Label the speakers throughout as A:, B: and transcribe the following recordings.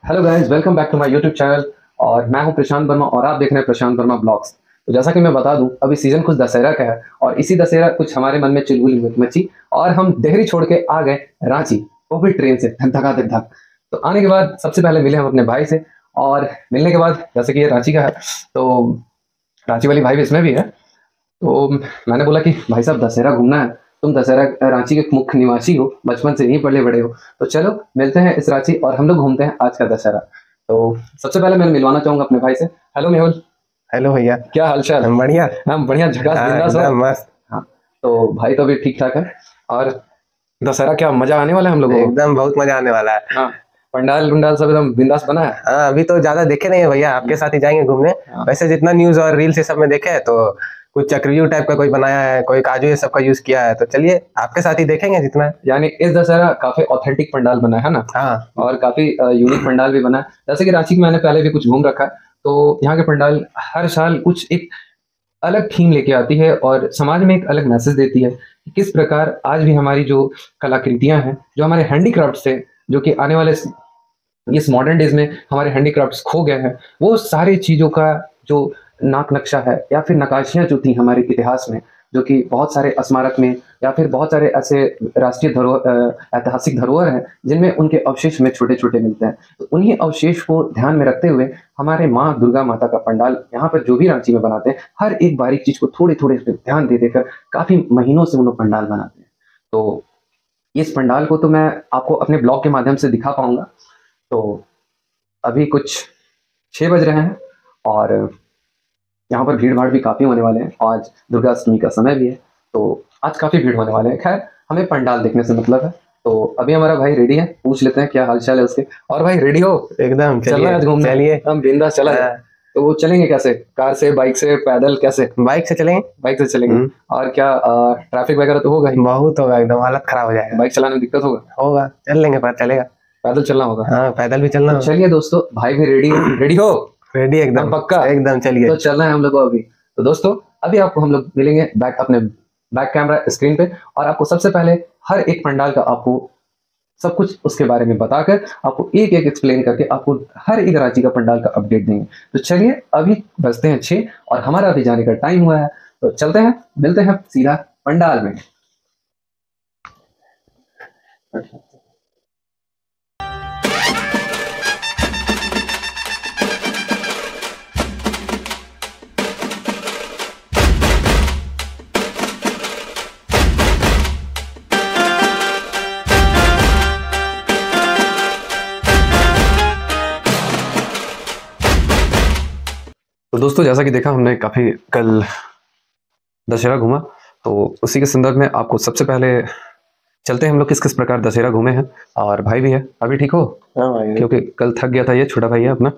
A: Hello guys, welcome back to my YouTube channel. और मैं हूं प्रशांत वर्मा और आप देख रहे हैं प्रशांत वर्मा ब्लॉग्स। तो जैसा कि मैं बता दूं, अभी सीजन कुछ दशहरा का है और इसी दशहरा कुछ हमारे मन में चुलबुली मची और हम देहरी छोड़ के आ गए रांची, वो भी ट्रेन से धक धका धक धक। तो आने के बाद सबसे पहले मिले हम अपने भाई से, और मिलने के बाद जैसे कि ये रांची का है तो रांची वाली भाई भी इसमें भी है। तो मैंने बोला कि भाई साहब दशहरा घूमना है, तुम दशहरा रांची के मुख्य निवासी हो, बचपन से यहीं पले बड़े हो, तो चलो मिलते हैं इस रांची और हम लोग घूमते हैं आज का दशहरा। तो सबसे पहले मैं मिलवाना चाहूंगा अपने भाई से। हेलो मेहुल,
B: हेलो भैया।
A: क्या हालचाल?
B: हम बढ़िया।
A: हम बढ़िया, झकास, बिंदास हो।
B: एकदम मस्त।
A: हाँ, तो भाई तो अभी ठीक ठाक है। और दशहरा क्या मजा आने वाला है हम लोगों को।
B: एकदम बहुत मजा आने वाला है।
A: हाँ, पंडाल उंडाल सब एकदम बिंदास बना है।
B: हाँ, अभी तो ज्यादा देखे नहीं है भैया, आपके साथ ही जाएंगे घूमने।
A: हाँ।
B: वैसे जितना न्यूज और रील से सब में देखे है तो कुछ चक्रव्यूह टाइप का कोई बनाया है, कोई काजू ये सब का यूज किया है, तो चलिए आपके साथ ही देखेंगे जितना है।
A: यानी इस दशहरा काफी ऑथेंटिक पंडाल बना है ना।
B: हाँ,
A: और काफी यूनिक पंडाल भी बना है। जैसे कि रांची में मैंने पहले भी कुछ घूम रखा है, तो यहाँ के पंडाल हर साल कुछ एक अलग थीम लेके आती है और समाज में एक अलग मैसेज देती है कि किस प्रकार आज भी हमारी जो कलाकृतियां हैं, जो हमारे हैंडीक्राफ्ट्स हैं, जो कि आने वाले इस मॉडर्न डेज में हमारे हैंडीक्राफ्ट्स खो गए हैं, वो सारी चीज़ों का जो नाक नक्शा है या फिर नकाशियाँ जो थी हमारे इतिहास में, जो कि बहुत सारे स्मारक में या फिर बहुत सारे ऐसे राष्ट्रीय धरोहर, ऐतिहासिक धरोहर हैं जिनमें उनके अवशेष में छोटे छोटे मिलते हैं। तो उन्हीं अवशेष को ध्यान में रखते हुए हमारे माँ दुर्गा माता का पंडाल यहाँ पर जो भी रांची में बनाते हैं, हर एक बारीक चीज़ को थोड़े थोड़े ध्यान दे देकर काफ़ी महीनों से वो लोग पंडाल बनाते हैं। तो इस पंडाल को तो मैं आपको अपने ब्लॉग के माध्यम से दिखा पाऊंगा। तो अभी कुछ 6 बज रहे हैं और यहाँ पर भीड़ भाड़ भी काफ़ी होने वाले हैं। आज दुर्गा अष्टमी का समय भी है, तो आज काफ़ी भीड़ होने वाले हैं। खैर, हमें पंडाल देखने से मतलब है। तो अभी हमारा भाई रेडी है, पूछ लेते हैं क्या हालचाल है उसके। और भाई रेडी हो?
B: एकदम।
A: चलना है आज घूमने?
B: चलिए।
A: हम बिंदास चला जाए। तो वो चलेंगे कैसे? कार से, बाइक से, पैदल, कैसे?
B: बाइक से चलेंगे।
A: बाइक से चलेंगे। और क्या ट्रैफिक वगैरह तो होगा ही?
B: बहुत होगा, एकदम हालत खराब हो जाएगा।
A: बाइक चलाने में दिक्कत होगा?
B: चल लेंगे, पर चलेगा।
A: पैदल चलना होगा?
B: हाँ, पैदल भी चलना होगा।
A: चलिए दोस्तों, भाई भी रेडी रेडी हो?
B: रेडी एकदम
A: पक्का?
B: एकदम। चलिए,
A: तो चलना है हम लोग को अभी। तो दोस्तों, अभी आपको हम लोग मिलेंगे अपने बैक कैमरा स्क्रीन पे, और आपको सबसे पहले हर एक पंडाल का आपको सब कुछ उसके बारे में बताकर, आपको एक एक एक्सप्लेन करके आपको हर एक रांची का पंडाल का अपडेट देंगे। तो चलिए, अभी बजते हैं 6 और हमारा अभी जाने का टाइम हुआ है। तो चलते हैं, मिलते हैं सीधा पंडाल में। तो दोस्तों, जैसा कि देखा हमने काफ़ी कल दशहरा घूमा, तो उसी के संदर्भ में आपको सबसे पहले चलते हैं हम लोग किस किस प्रकार दशहरा घूमे हैं। और भाई भी है, अभी ठीक हो?
B: हाँ भाई।
A: क्योंकि कल थक गया था, ये छोटा भाई है अपना,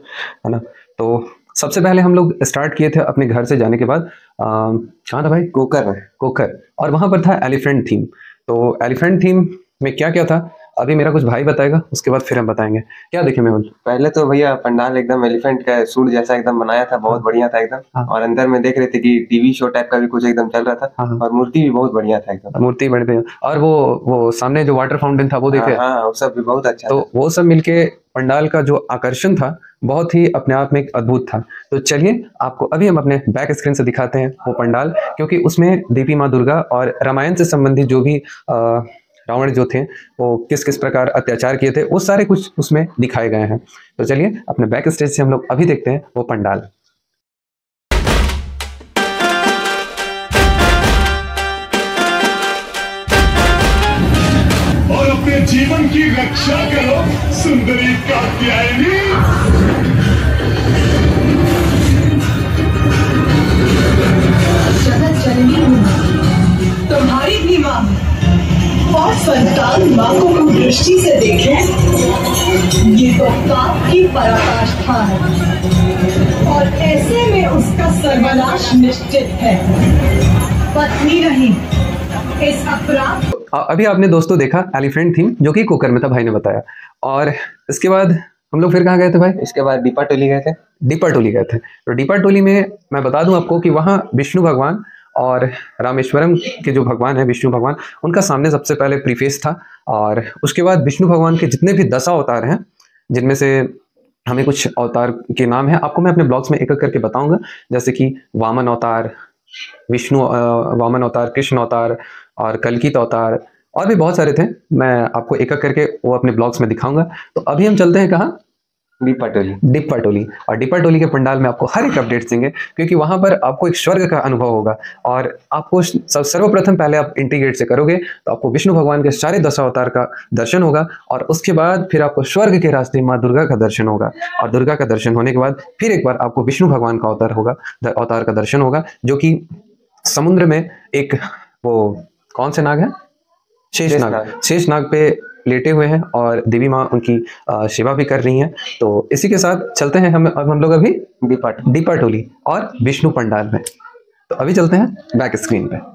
A: है ना। तो सबसे पहले हम लोग स्टार्ट किए थे अपने घर से जाने के बाद कहाँ था भाई? कोकर। और वहाँ पर था एलिफेंट थीम। तो एलिफेंट थीम में क्या क्या था, अभी मेरा कुछ भाई बताएगा, उसके बाद फिर हम बताएंगे। क्या देखे मेहुल?
B: पहले तो भैया पंडाल एकदम एलिफेंट का सूट जैसा एकदम बनाया था, बहुत बढ़िया था एकदम।
A: हाँ।
B: और अंदर में देख रहे थे कि टीवी शो टाइप का भी कुछ एकदम चल रहा था।
A: हाँ।
B: और मूर्ति भी बहुत बढ़िया था एकदम।
A: मूर्ति बड़ी थी। और वो सामने जो वाटर फाउंटेन था वो देखे?
B: हाँ, वो सब भी बहुत अच्छा
A: तो
B: था।
A: वो सब मिलके पंडाल का जो आकर्षण था बहुत ही अपने आप में एक अद्भुत था। तो चलिए, आपको अभी हम अपने बैक स्क्रीन से दिखाते हैं वो पंडाल, क्योंकि उसमें देवी माँ दुर्गा और रामायण से संबंधित जो भी रावण जो थे वो किस किस प्रकार अत्याचार किए थे, वो सारे कुछ उसमें दिखाए गए हैं। तो चलिए, अपने बैक स्टेज से हम लोग अभी देखते हैं वो पंडाल।
C: और अपने जीवन की रक्षा करो सुंदरी कात्यायनी।
D: जगत जननी हूँ, तुम्हारी भी माँ हूँ, और संतान माँ को कुदृष्टि से देखे, ये तो पाप की पराकाष्ठा है, और ऐसे में उसका सर्वनाश निश्चित है। पत्नी रही इस अपराध।
A: अभी आपने दोस्तों देखा एलिफेंट थीम, जो कि कोकर में था, भाई ने बताया। और इसके बाद हम लोग फिर कहाँ गए थे भाई?
B: इसके बाद दीपा टोली गए थे।
A: दीपा टोली गए थे। तो दीपा टोली में मैं बता दूं आपको कि वहाँ विष्णु भगवान और रामेश्वरम के जो भगवान है विष्णु भगवान, उनका सामने सबसे पहले प्रीफेस था। और उसके बाद विष्णु भगवान के जितने भी 10 अवतार हैं, जिनमें से हमें कुछ अवतार के नाम है, आपको मैं अपने ब्लॉग्स में एक एक करके बताऊंगा, जैसे कि वामन अवतार, विष्णु वामन अवतार, कृष्ण अवतार और कल्कित अवतार, और भी बहुत सारे थे। मैं आपको एक एक करके वो अपने ब्लॉग्स में दिखाऊंगा। तो अभी हम चलते हैं कहाँ?
B: दीपा टोली।
A: डिप्पा टोली। और डिप्पा टोली के पंडाल में आपको हर एक अपडेट देंगे, क्योंकि वहां पर आपको एक स्वर्ग का अनुभव होगा। और आपको सर्वप्रथम पहले आप एंट्री गेट से करोगे तो आपको विष्णु भगवान के सारे 10 अवतार का दर्शन होगा, और उसके बाद फिर आपको स्वर्ग के रास्ते माँ दुर्गा का दर्शन होगा। और दुर्गा का दर्शन होने के बाद फिर एक बार आपको विष्णु भगवान का अवतार का दर्शन होगा, जो कि समुद्र में एक वो कौन से नाग है? शेषनाग पे लेटे हुए हैं, और देवी माँ उनकी सेवा भी कर रही हैं। तो इसी के साथ चलते हैं हम लोग अभी डिप्पा टोली और विष्णु पंडाल में। तो अभी चलते हैं बैक स्क्रीन पे।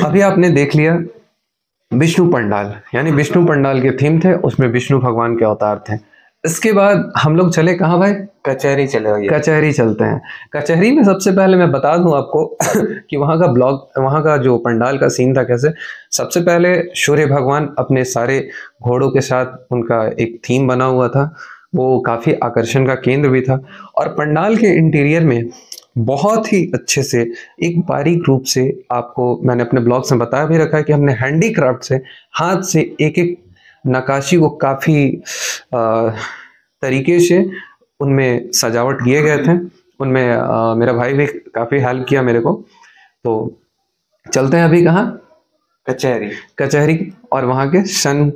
A: अभी आपने देख लिया विष्णु पंडाल, यानी विष्णु पंडाल के थीम थे, उसमें विष्णु भगवान के अवतार थे। इसके बाद हम लोग चले कहाँ भाई?
B: कचहरी चले गए।
A: कचहरी चलते हैं। कचहरी में सबसे पहले मैं बता दूं आपको कि वहाँ का जो पंडाल का सीन था कैसे। सबसे पहले सूर्य भगवान अपने सारे घोड़ों के साथ, उनका एक थीम बना हुआ था, वो काफ़ी आकर्षण का केंद्र भी था। और पंडाल के इंटीरियर में बहुत ही अच्छे से, एक बारीक रूप से, आपको मैंने अपने ब्लॉग्स में बताया भी रखा है कि हमने हैंडीक्राफ्ट से, हाथ से एक एक नक्काशी को काफ़ी तरीके से उनमें सजावट किए गए थे। उनमें मेरा भाई भी काफ़ी हेल्प किया मेरे को। तो चलते हैं अभी कहाँ? कचहरी और वहाँ के सन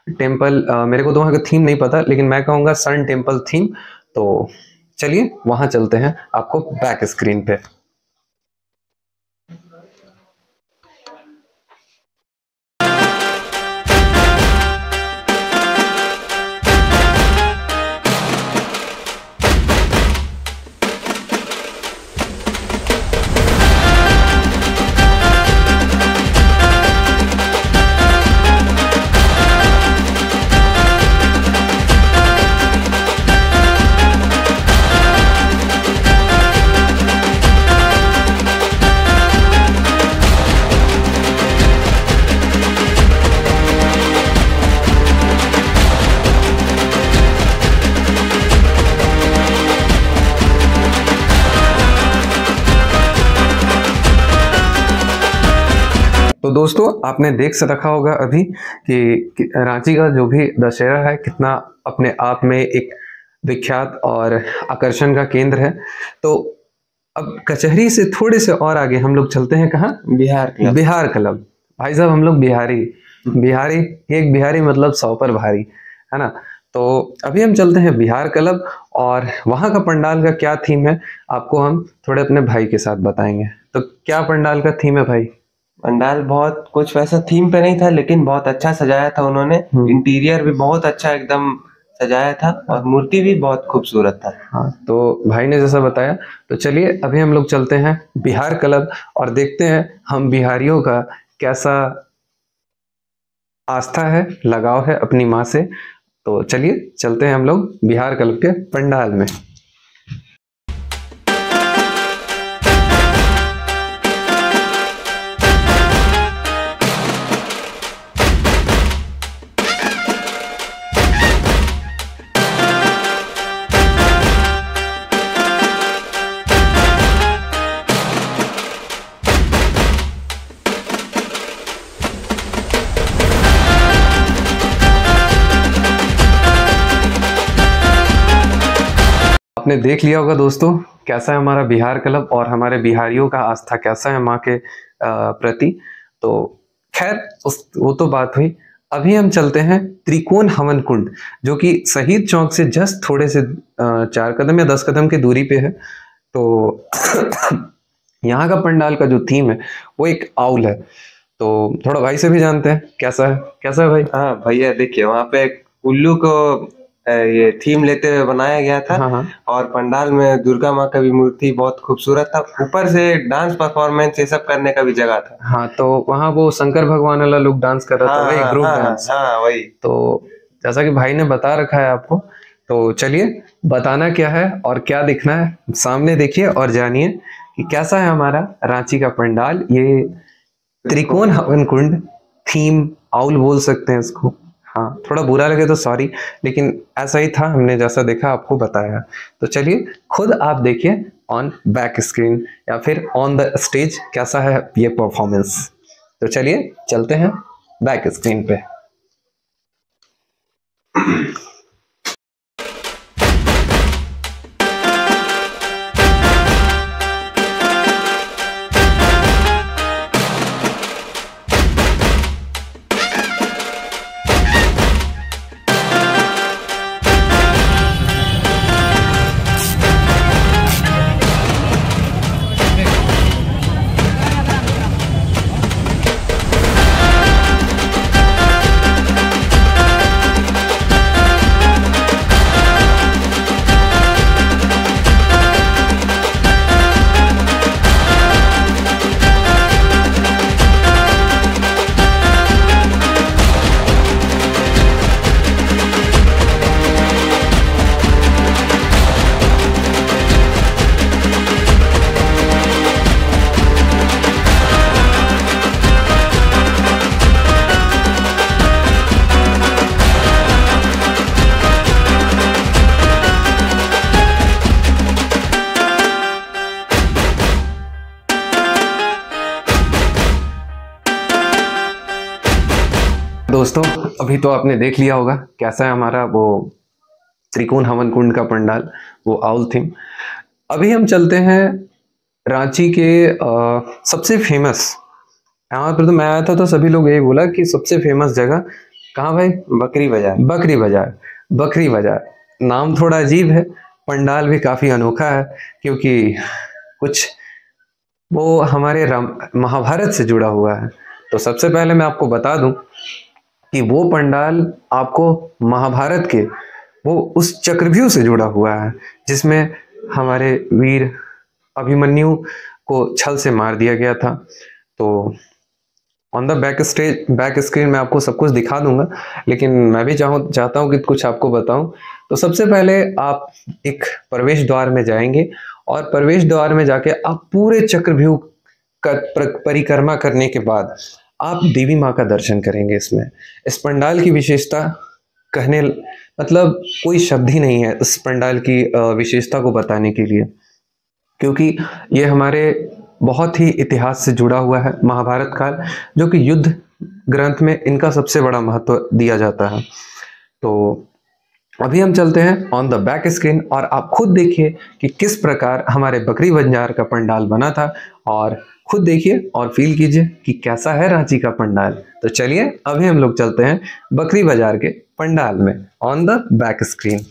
A: टेम्पल। मेरे को तो वहाँ का थीम नहीं पता, लेकिन मैं कहूँगा सन टेम्पल थीम। तो चलिए वहाँ चलते हैं आपको बैक स्क्रीन पे। तो दोस्तों आपने देख से रखा होगा अभी कि रांची का जो भी दशहरा है कितना अपने आप में एक विख्यात और आकर्षण का केंद्र है। तो अब कचहरी से थोड़े से और आगे हम लोग चलते हैं कहाँ? बिहार क्लब। भाई साहब हम लोग बिहारी, एक बिहारी मतलब 100 पर भारी, है ना। तो अभी हम चलते हैं बिहार क्लब, और वहाँ का पंडाल का क्या थीम है आपको हम थोड़े अपने भाई के साथ बताएंगे। तो क्या पंडाल का थीम है भाई?
B: पंडाल बहुत कुछ वैसा थीम पे नहीं था, लेकिन बहुत अच्छा सजाया था उन्होंने। इंटीरियर भी बहुत अच्छा एकदम सजाया था, और मूर्ति भी बहुत खूबसूरत था।
A: हाँ, तो भाई ने जैसा बताया, तो चलिए अभी हम लोग चलते हैं बिहार क्लब और देखते हैं हम बिहारियों का कैसा आस्था है, लगाव है अपनी माँ से। तो चलिए चलते हैं हम लोग बिहार क्लब के पंडाल में। आपने देख लिया होगा दोस्तों कैसा है हमारा बिहार क्लब और हमारे बिहारियों का आस्था कैसा है माँ के प्रति। तो खैर वो तो बात हुई। अभी हम चलते हैं त्रिकोण हवन कुंड, जो कि शहीद चौक से जस्ट थोड़े से 4 कदम या 10 कदम की दूरी पे है। तो यहाँ का पंडाल का जो थीम है वो एक आउल है। तो थोड़ा भाई से भी जानते हैं कैसा है भाई।
B: हाँ भैया, देखिए वहाँ पे उल्लू को ये थीम लेते हुए बनाया गया था।
A: हाँ।
B: और पंडाल में दुर्गा माँ का भी मूर्ति बहुत खूबसूरत था। ऊपर से डांस परफॉर्मेंस ये सब करने का भी जगह था।
A: हाँ, तो वहाँ वो शंकर भगवान वाला लोग डांस कर रहा था, वही ग्रुप डांस।
B: हाँ वही।
A: तो जैसा कि भाई ने बता रखा है आपको, तो चलिए बताना क्या है और क्या दिखना है सामने देखिए और जानिए कि कैसा है हमारा रांची का पंडाल। ये त्रिकोण हवन कुंड थीम आउल बोल सकते हैं इसको। हाँ, थोड़ा बुरा लगे तो सॉरी, लेकिन ऐसा ही था, हमने जैसा देखा आपको बताया। तो चलिए खुद आप देखिए ऑन बैक स्क्रीन या फिर ऑन द स्टेज कैसा है ये परफॉर्मेंस। तो चलिए चलते हैं बैक स्क्रीन पे। दोस्तों अभी तो आपने देख लिया होगा कैसा है हमारा वो त्रिकोण हवन कुंड का पंडाल, वो आउल थीम। अभी हम चलते हैं रांची के सबसे फेमस, यहाँ पर तो मैं आया था तो सभी लोग यही बोला कि सबसे फेमस जगह कहाँ भाई?
B: बकरी बाजार।
A: बकरी बाजार नाम थोड़ा अजीब है, पंडाल भी काफी अनोखा है क्योंकि कुछ वो हमारे महाभारत से जुड़ा हुआ है। तो सबसे पहले मैं आपको बता दूं कि वो पंडाल आपको महाभारत के वो उस चक्रव्यूह से जुड़ा हुआ है जिसमें हमारे वीर अभिमन्यु को छल से मार दिया गया था। तो ऑन द बैक स्क्रीन में आपको सब कुछ दिखा दूंगा, लेकिन मैं भी चाहता हूँ कि कुछ आपको बताऊं। तो सबसे पहले आप एक प्रवेश द्वार में जाएंगे और प्रवेश द्वार में जाके आप पूरे चक्रव्यूह का परिक्रमा करने के बाद आप देवी माँ का दर्शन करेंगे। इस पंडाल की विशेषता कहने मतलब कोई शब्द ही नहीं है इस पंडाल की विशेषता को बताने के लिए, क्योंकि ये हमारे बहुत ही इतिहास से जुड़ा हुआ है, महाभारत काल, जो कि युद्ध ग्रंथ में इनका सबसे बड़ा महत्व दिया जाता है। तो अभी हम चलते हैं ऑन द बैक स्क्रीन और आप खुद देखिए कि किस प्रकार हमारे बकरी बाजार का पंडाल बना था, और खुद देखिए और फील कीजिए कि कैसा है रांची का पंडाल। तो चलिए अभी हम लोग चलते हैं बकरी बाजार के पंडाल में ऑन द बैक स्क्रीन।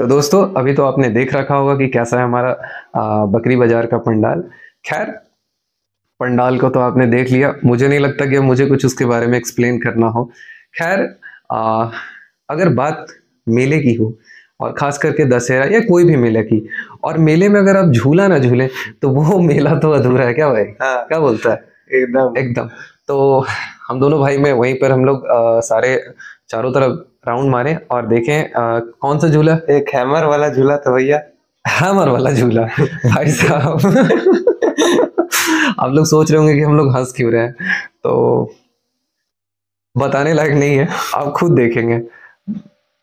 A: तो दोस्तों अभी तो आपने देख रखा होगा कि कैसा है हमारा बकरी बाजार का पंडाल। खैर पंडाल को तो आपने देख लिया, मुझे नहीं लगता कि मुझे कुछ उसके बारे में एक्सप्लेन करना हो। खैर अगर बात मेले की हो और खास करके दशहरा या कोई भी मेले की, और मेले में अगर आप झूला ना झूले तो वो मेला तो अधूरा है। क्या भाई?
B: हाँ।
A: क्या बोलता है?
B: एकदम
A: एकदम। तो हम दोनों भाई में वहीं पर हम लोग सारे चारों तरफ राउंड मारे और देखें कौन सा झूला।
B: एक हैमर वाला झूला था भैया,
A: हैमर वाला झूला। भाई साहब आप लोग सोच रहे होंगे कि हम लोग हंस क्यों रहे हैं, तो बताने लायक नहीं है, आप खुद देखेंगे।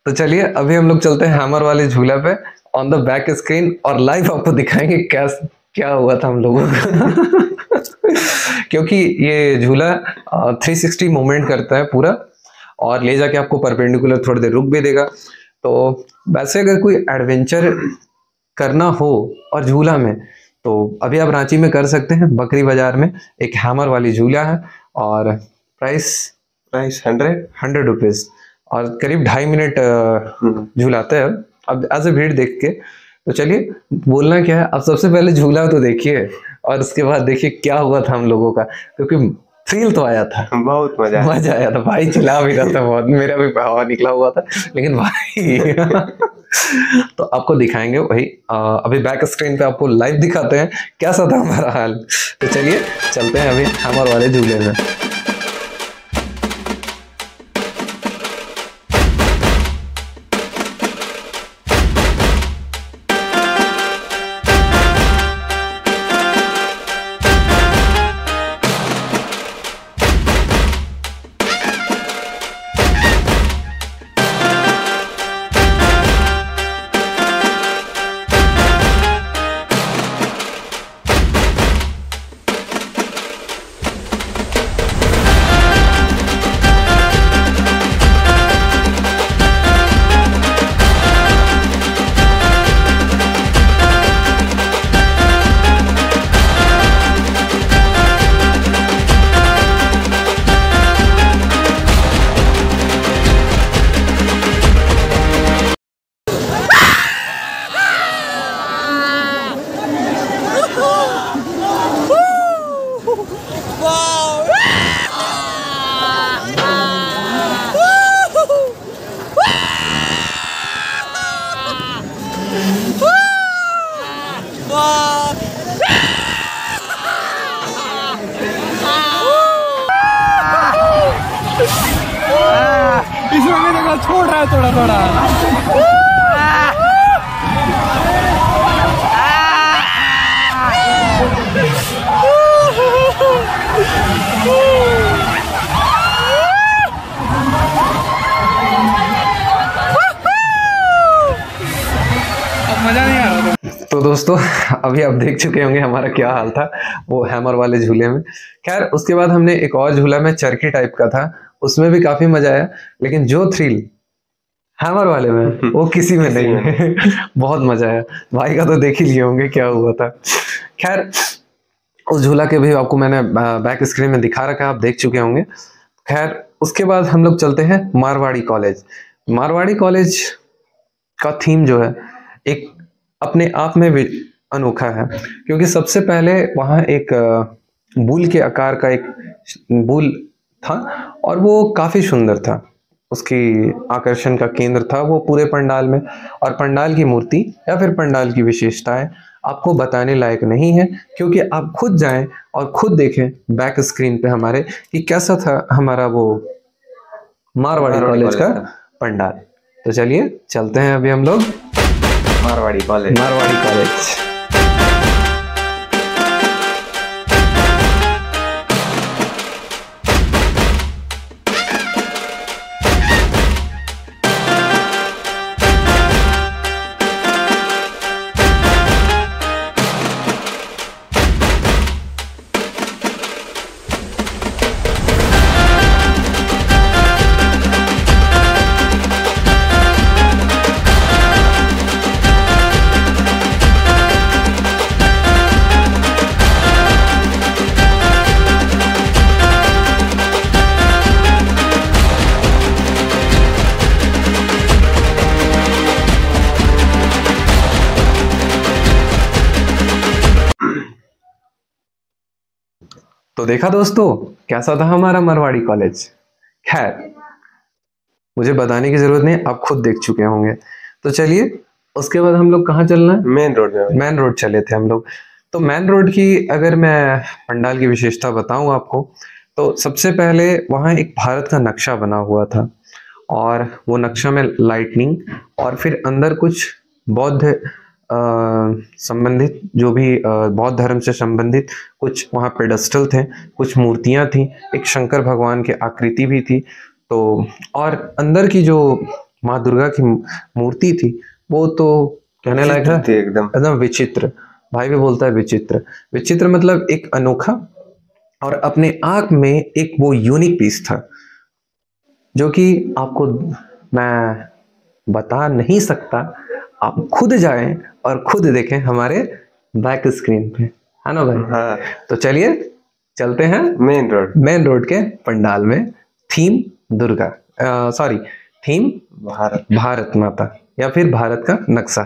A: तो चलिए अभी हम लोग चलते हैं हैमर वाले झूला पे ऑन द बैक स्क्रीन और लाइव आपको दिखाएंगे क्या हुआ था हम लोगों का। क्योंकि ये झूला 360 मूवमेंट करता है पूरा और ले जाके आपको परपेंडिकुलर थोड़ी देर रुक भी देगा। तो वैसे अगर कोई एडवेंचर करना हो और झूला में, तो अभी आप रांची में कर सकते हैं। बकरी बाजार में एक हैमर वाली झूला है और प्राइस 100 रुपीज और करीब 2.5 मिनट झूलाते हैं। अब एज ए भीड़ देख के, तो चलिए बोलना क्या है, अब सबसे पहले झूला तो देखिए और उसके बाद देखिए क्या हुआ था हम लोगों का, क्योंकि थ्रिल तो आया था,
B: बहुत मजा
A: आया था। भाई चिल्ला भी रहा था बहुत, मेरा भी हवा निकला हुआ था, लेकिन भाई तो आपको दिखाएंगे वही अभी बैक स्क्रीन पे आपको लाइव दिखाते हैं कैसा था हमारा हाल। तो चलिए चलते हैं अभी हैमर वाले झूले में।
E: इसमें मेरे को छोड़ रहा है थोड़ा थोड़ा। अब मजा नहीं आ रहा।
A: तो दोस्तों अभी आप देख चुके होंगे हमारा क्या हाल था वो हैमर वाले झूले में। खैर उसके बाद हमने एक और झूला में चरखी टाइप का था, उसमें भी काफी मजा आया, लेकिन जो थ्रिल हैमर वाले में वो किसी में नहीं है। बहुत मजा आया भाई का, तो देख ही लिए होंगे क्या हुआ था। खैर उस झूला के भी आपको मैंने बैक स्क्रीन में दिखा रखा, आप देख चुके होंगे। खैर उसके बाद हम लोग चलते हैं मारवाड़ी कॉलेज। मारवाड़ी कॉलेज का थीम जो है एक अपने आप में भी अनोखा है, क्योंकि सबसे पहले वहाँ एक बुल के आकार का एक बुल था और वो काफी सुंदर था, उसकी आकर्षण का केंद्र था वो पूरे पंडाल में। और पंडाल की मूर्ति या फिर पंडाल की विशेषताएं आपको बताने लायक नहीं है, क्योंकि आप खुद जाएं और खुद देखें बैक स्क्रीन पे हमारे कि कैसा था हमारा वो मारवाड़ी कॉलेज का पंडाल। तो चलिए चलते हैं अभी हम लोग
B: मारवाड़ी कॉलेज।
A: तो देखा दोस्तों, कैसा था हमारा मरवाड़ी कॉलेज। खैर, मुझे बताने की जरूरत नहीं, आप खुद देख चुके होंगे। तो चलिए, उसके बाद हम लोग कहाँ चलना है?
B: मेन रोड में।
A: मेन रोड चले थे हम लोग। तो मेन रोड की अगर मैं पंडाल की विशेषता बताऊं आपको, तो सबसे पहले वहाँ एक भारत का नक्शा बना हुआ था, और वो नक्शा में लाइटनिंग, और फिर अंदर कुछ बौद्ध संबंधित, जो भी बौद्ध धर्म से संबंधित कुछ वहाँ पेडस्टल थे, कुछ मूर्तियाँ थी, एक शंकर भगवान की आकृति भी थी। तो और अंदर की जो माँ दुर्गा की मूर्ति थी, वो तो कहने लायक है,
B: थी एकदम
A: एकदम विचित्र। भाई भी बोलता है विचित्र। विचित्र मतलब एक अनोखा, और अपने आप में एक वो यूनिक पीस था, जो कि आपको मैं बता नहीं सकता। आप खुद जाएं और खुद देखें हमारे बैक स्क्रीन पे, है ना भाई?
B: हाँ।
A: तो चलिए चलते हैं मेन रोड के पंडाल में। Theme Durga, sorry, theme Bharat माता, या फिर भारत का नक्शा।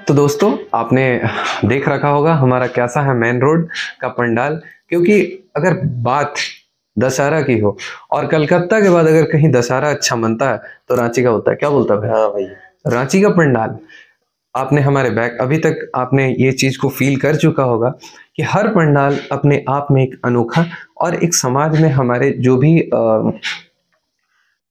A: तो दोस्तों, आपने देख रखा होगा हमारा कैसा है मेन रोड का पंडाल। क्योंकि अगर बात दशहरा की हो, और कलकत्ता के बाद अगर कहीं दशहरा अच्छा मनता है, तो रांची का होता है। क्या बोलता है?
B: हाँ भाई,
A: रांची का पंडाल। आपने हमारे बैक, अभी तक आपने ये चीज को फील कर चुका होगा कि हर पंडाल अपने आप में एक अनोखा, और एक समाज में हमारे जो भी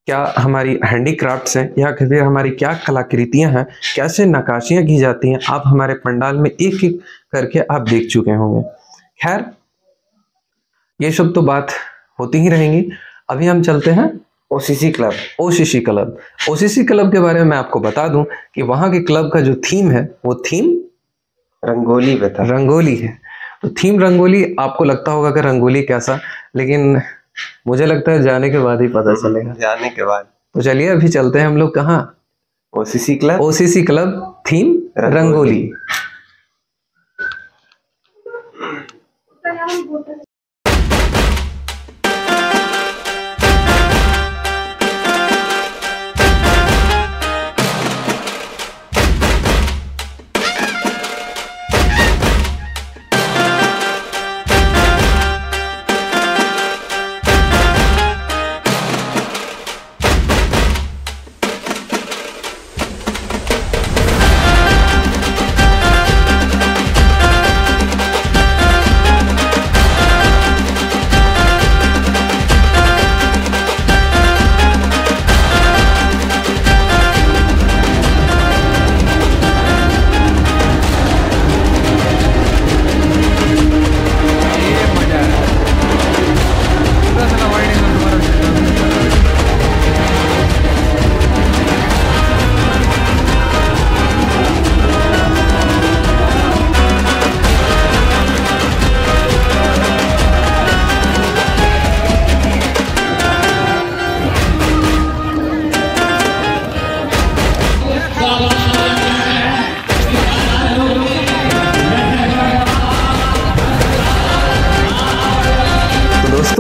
A: क्या हमारी हैंडीक्राफ्ट्स हैं, या फिर हमारी क्या कलाकृतियां हैं, कैसे नक्काशियां की जाती हैं, आप हमारे पंडाल में एक एक करके आप देख चुके होंगे। खैर, ये सब तो बात होती ही रहेंगी। अभी हम चलते हैं
B: ओसीसी क्लब।
A: ओसीसी क्लब के बारे में मैं आपको बता दूं कि वहां के क्लब का जो थीम है, वो थीम रंगोली है। तो थीम रंगोली, आपको लगता होगा कि रंगोली कैसा, लेकिन मुझे लगता है जाने के बाद ही पता चलेगा।
B: जाने के बाद।
A: तो चलिए अभी चलते हैं हम लोग कहाँ?
B: OCC club
A: theme rangoli.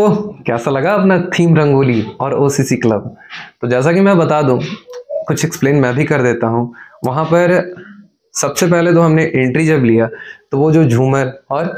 A: दोस्तों, कैसा लगा अपना थीम रंगोली और ओसीसी क्लब? तो जैसा कि मैं बता दूं, कुछ एक्सप्लेन मैं भी कर देता हूं। वहां पर सबसे पहले तो हमने एंट्री जब लिया तो वो जो झूमर
B: और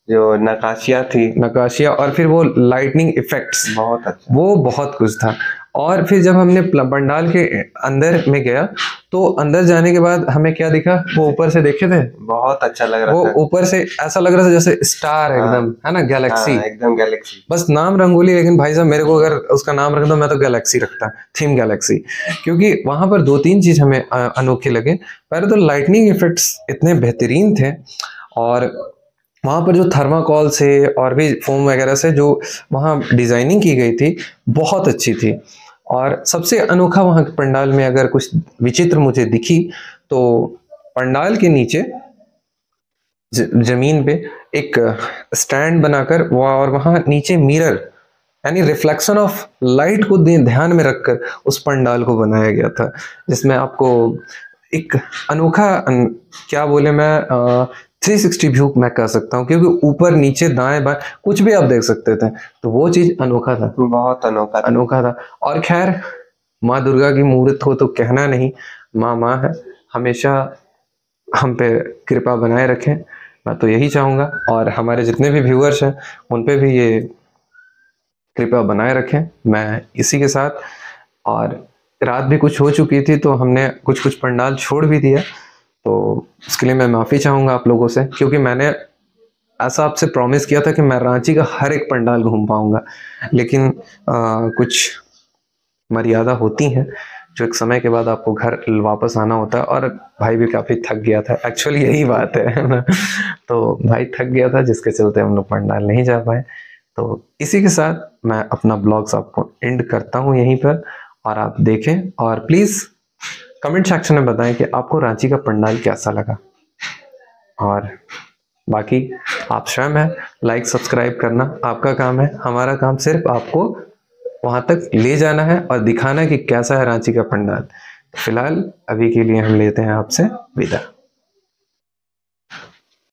B: जो नकाशियाँ
A: और फिर वो लाइटनिंग इफेक्ट्स,
B: बहुत अच्छा।
A: वो बहुत कुछ था। और फिर जब हमने पंडाल के अंदर में गया तो अंदर जाने के बाद हमें क्या दिखा, वो ऊपर से देखे थे,
B: बहुत अच्छा लग रहा
A: वो
B: था।
A: ऊपर से ऐसा लग रहा था जैसे स्टार एकदम, है ना, गैलेक्सी।
B: एकदम गैलेक्सी।
A: बस नाम रंगोली, लेकिन भाई साहब मेरे को अगर उसका नाम रख दो मैं तो गैलेक्सी रखता, थीम गैलेक्सी। क्योंकि वहां पर 2-3 चीज हमें अनोखे लगे। पहले तो लाइटनिंग इफेक्ट्स इतने बेहतरीन थे, और वहाँ पर जो थर्माकोल से और भी फोम वगैरह से जो वहाँ डिज़ाइनिंग की गई थी बहुत अच्छी थी। और सबसे अनोखा वहाँ के पंडाल में अगर कुछ विचित्र मुझे दिखी तो पंडाल के नीचे जमीन पे एक स्टैंड बनाकर और वहाँ नीचे मिरर, यानी रिफ्लेक्शन ऑफ लाइट को ध्यान में रखकर उस पंडाल को बनाया गया था, जिसमें आपको एक अनोखा क्या बोले मैं 360 व्यू मैं कह सकता हूँ, क्योंकि ऊपर नीचे दाएं बाएं कुछ भी आप देख सकते थे। तो वो चीज अनोखा था,
B: बहुत अनोखा
A: था। और खैर, माँ दुर्गा की मूर्त हो तो कहना नहीं, माँ है, हमेशा हम पे कृपा बनाए रखें, मैं तो यही चाहूँगा। और हमारे जितने भी व्यूअर्स हैं उन पे भी ये कृपा बनाए रखें, मैं इसी के साथ। और रात भी कुछ हो चुकी थी तो हमने कुछ पंडाल छोड़ भी दिया, तो उसके लिए मैं माफ़ी चाहूँगा आप लोगों से, क्योंकि मैंने ऐसा आपसे प्रॉमिस किया था कि मैं रांची का हर एक पंडाल घूम पाऊँगा, लेकिन कुछ मर्यादा होती हैं जो एक समय के बाद आपको घर वापस आना होता है। और भाई भी काफ़ी थक गया था, एक्चुअली यही बात है ना। तो भाई थक गया था, जिसके चलते हम लोग पंडाल नहीं जा पाए। तो इसी के साथ मैं अपना ब्लॉग्स आपको एंड करता हूँ यहीं पर, और आप देखें और प्लीज़ कमेंट सेक्शन में बताएं कि आपको रांची का पंडाल कैसा लगा। और बाकी आप स्वयं है, लाइक सब्सक्राइब करना आपका काम है, हमारा काम सिर्फ आपको वहां तक ले जाना है और दिखाना है कि कैसा है रांची का पंडाल। फिलहाल अभी के लिए हम लेते हैं आपसे विदा।